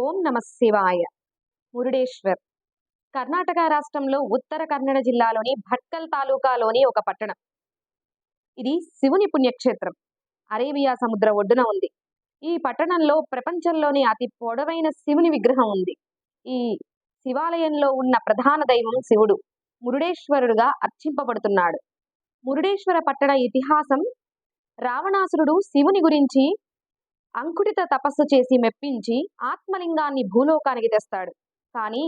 ఓం నమ శివాయ. మురుడేశ్వర్ కర్ణాటక రాష్ట్రంలో ఉత్తర కన్నడ జిల్లాలోని భట్కల్ తాలూకాలోని ఒక పట్టణం. ఇది శివుని పుణ్యక్షేత్రం. అరేబియా సముద్ర ఒడ్డున ఉంది. ఈ పట్టణంలో ప్రపంచంలోని అతి పొడవైన శివుని విగ్రహం ఉంది. ఈ శివాలయంలో ఉన్న ప్రధాన దైవం శివుడు మురుడేశ్వరుడుగా అర్చింపబడుతున్నాడు. మురుడేశ్వర పట్టణ ఇతిహాసం: రావణాసురుడు శివుని గురించి అంకుటిత తపస్సు చేసి మెప్పించి ఆత్మలింగాన్ని భూలోకానికి తెస్తాడు. కానీ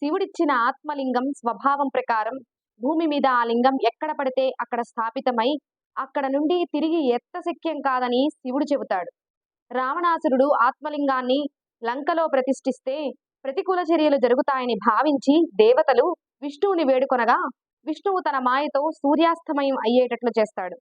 శివుడిచ్చిన ఆత్మలింగం స్వభావం ప్రకారం భూమి మీద ఆ లింగం ఎక్కడ పడితే అక్కడ స్థాపితమై అక్కడ నుండి తిరిగి ఎత్తశక్యం కాదని శివుడు చెబుతాడు. రావణాసురుడు ఆత్మలింగాన్ని లంకలో ప్రతిష్ఠిస్తే ప్రతికూల చర్యలు జరుగుతాయని భావించి దేవతలు విష్ణువుని వేడుకొనగా విష్ణువు తన మాయతో సూర్యాస్తమయం అయ్యేటట్లు చేస్తాడు.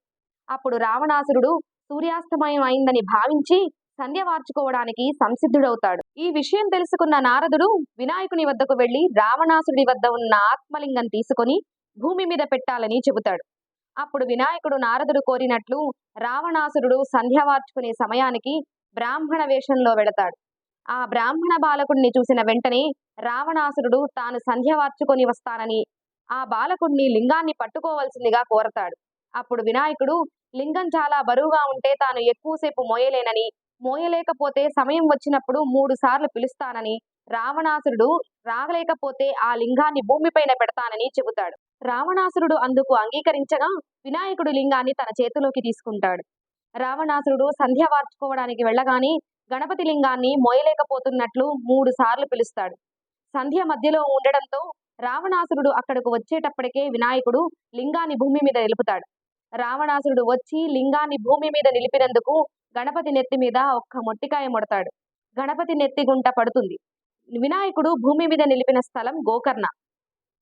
అప్పుడు రావణాసురుడు సూర్యాస్తమయం అయిందని భావించి సంధ్య వార్చుకోవడానికి సంసిద్ధుడవుతాడు. ఈ విషయం తెలుసుకున్న నారదుడు వినాయకుని వద్దకు వెళ్లి రావణాసురుడి వద్ద ఉన్న ఆత్మలింగం తీసుకొని భూమి మీద పెట్టాలని చెబుతాడు. అప్పుడు వినాయకుడు నారదుడు కోరినట్లు రావణాసురుడు సంధ్య వార్చుకునే సమయానికి బ్రాహ్మణ వేషంలో వెళతాడు. ఆ బ్రాహ్మణ బాలకుడిని చూసిన వెంటనే రావణాసురుడు తాను సంధ్య వార్చుకొని వస్తానని ఆ బాలకుడిని లింగాన్ని పట్టుకోవాల్సిందిగా కోరతాడు. అప్పుడు వినాయకుడు లింగం చాలా బరువుగా ఉంటే తాను ఎక్కువసేపు మోయలేనని, మోయలేకపోతే సమయం వచ్చినప్పుడు 3 సార్లు పిలుస్తానని, రావణాసురుడు రాగలేకపోతే ఆ లింగాన్ని భూమిపైన పెడతానని చెబుతాడు. రావణాసురుడు అందుకు అంగీకరించగా వినాయకుడు లింగాన్ని తన చేతిలోకి తీసుకుంటాడు. రావణాసురుడు సంధ్య వార్చుకోవడానికి వెళ్ళగానే గణపతి లింగాన్ని మోయలేకపోతున్నట్లు 3 సార్లు పిలుస్తాడు. సంధ్య మధ్యలో ఉండడంతో రావణాసురుడు అక్కడకు వచ్చేటప్పటికే వినాయకుడు లింగాన్ని భూమి మీద నిలుపుతాడు. రావణాసురుడు వచ్చి లింగాన్ని భూమి మీద నిలిపినందుకు గణపతి నెత్తి మీద ఒక్క మొట్టికాయ ముడతాడు. గణపతి నెత్తి గుంట పడుతుంది. వినాయకుడు భూమి మీద నిలిపిన స్థలం గోకర్ణ.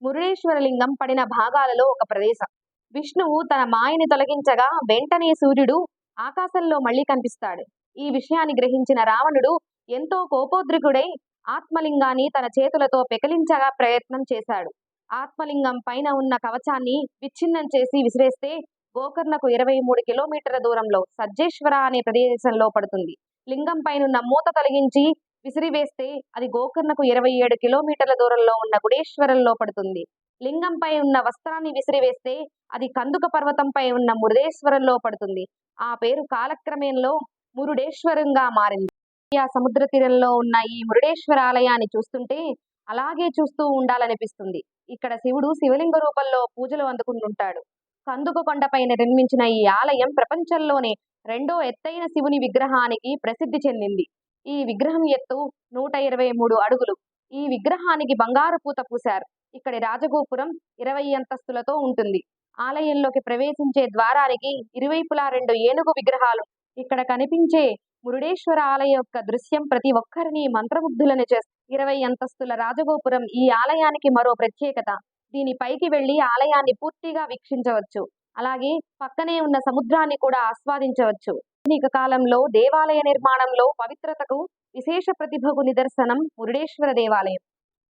మురుడేశ్వర లింగం పడిన భాగాలలో ఒక ప్రదేశం. విష్ణువు తన మాయని తొలగించగా వెంటనే సూర్యుడు ఆకాశంలో మళ్లీ కనిపిస్తాడు. ఈ విషయాన్ని గ్రహించిన రావణుడు ఎంతో కోపోద్రికుడై ఆత్మలింగాన్ని తన చేతులతో పెకలించగా ప్రయత్నం చేశాడు. ఆత్మలింగం పైన ఉన్న కవచాన్ని విచ్ఛిన్నం చేసి విసిరేస్తే గోకర్ణకు 23 కిలోమీటర్ల దూరంలో సజ్జేశ్వర అనే ప్రదేశంలో పడుతుంది. లింగం పైనున్న మూత తొలగించి విసిరివేస్తే అది గోకర్ణకు 27 కిలోమీటర్ల దూరంలో ఉన్న గుడేశ్వరంలో పడుతుంది. లింగంపై ఉన్న వస్త్రాన్ని విసిరివేస్తే అది కందుక పర్వతంపై ఉన్న మురుడేశ్వరంలో పడుతుంది. ఆ పేరు కాలక్రమేణలో మురుడేశ్వరంగా మారింది. ఆ సముద్ర తీరంలో ఉన్న ఈ మురుడేశ్వర ఆలయాన్ని చూస్తుంటే అలాగే చూస్తూ ఉండాలనిపిస్తుంది. ఇక్కడ శివుడు శివలింగ రూపంలో పూజలు అందుకుంటుంటాడు. కందుక కొండపైన నిర్మించిన ఈ ఆలయం ప్రపంచంలోనే 2వ ఎత్తైన శివుని విగ్రహానికి ప్రసిద్ధి చెందింది. ఈ విగ్రహం ఎత్తు 123 అడుగులు. ఈ విగ్రహానికి బంగారు పూత పూశారు. ఇక్కడి రాజగోపురం 20 అంతస్తులతో ఉంటుంది. ఆలయంలోకి ప్రవేశించే ద్వారానికి ఇరువైపులా 2 ఏనుగు విగ్రహాలు. ఇక్కడ కనిపించే మురుడేశ్వర ఆలయం యొక్క దృశ్యం ప్రతి ఒక్కరిని మంత్రముగ్ధులను చేస్తుంది. 20 అంతస్తుల రాజగోపురం ఈ ఆలయానికి మరో ప్రత్యేకత. దీని పైకి వెళ్లి ఆలయాన్ని పూర్తిగా వీక్షించవచ్చు. అలాగే పక్కనే ఉన్న సముద్రాన్ని కూడా ఆస్వాదించవచ్చు. ఆధునిక కాలంలో దేవాలయ నిర్మాణంలో పవిత్రతకు విశేష ప్రతిభకు నిదర్శనం మురుడేశ్వర దేవాలయం.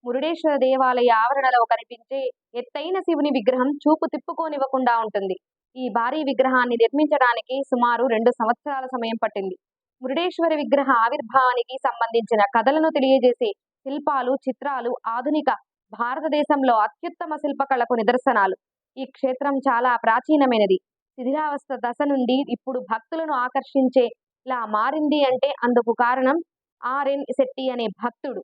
మురుడేశ్వర దేవాలయ ఆవరణలో కనిపించే ఎత్తైన శివుని విగ్రహం చూపు తిప్పుకోనివ్వకుండా ఉంటుంది. ఈ భారీ విగ్రహాన్ని నిర్మించడానికి సుమారు 2 సంవత్సరాల సమయం పట్టింది. మురుడేశ్వర విగ్రహ ఆవిర్భావానికి సంబంధించిన కథలను తెలియజేసే శిల్పాలు, చిత్రాలు ఆధునిక భారతదేశంలో అత్యుత్తమ శిల్పకళకు నిదర్శనాలు. ఈ క్షేత్రం చాలా ప్రాచీనమైనది. శిథిలావస్థ దశ నుండి ఇప్పుడు భక్తులను ఆకర్షించేలా మారింది అంటే అందుకు కారణం ఆర్ఎన్ శెట్టి అనే భక్తుడు.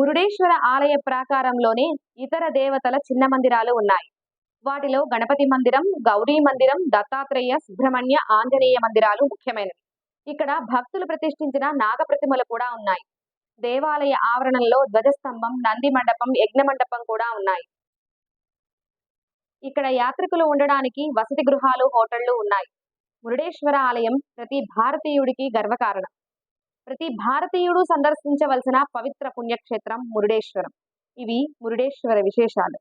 మురుడేశ్వర ఆలయ ప్రాకారంలోనే ఇతర దేవతల చిన్న మందిరాలు ఉన్నాయి. వాటిలో గణపతి మందిరం, గౌరీ మందిరం, దత్తాత్రేయ, సుబ్రహ్మణ్య, ఆంజనేయ మందిరాలు ముఖ్యమైనవి. ఇక్కడ భక్తులు ప్రతిష్ఠించిన నాగప్రతిమలు కూడా ఉన్నాయి. దేవాలయ ఆవరణంలో ధ్వజస్తంభం, నంది మండపం, యజ్ఞ మండపం కూడా ఉన్నాయి. ఇక్కడ యాత్రికులు ఉండడానికి వసతి గృహాలు, హోటళ్లు ఉన్నాయి. మురుడేశ్వర ఆలయం ప్రతి భారతీయుడికి గర్వకారణం. ప్రతి భారతీయుడు సందర్శించవలసిన పవిత్ర పుణ్యక్షేత్రం మురుడేశ్వరం. ఇవి మురుడేశ్వర విశేషాలు.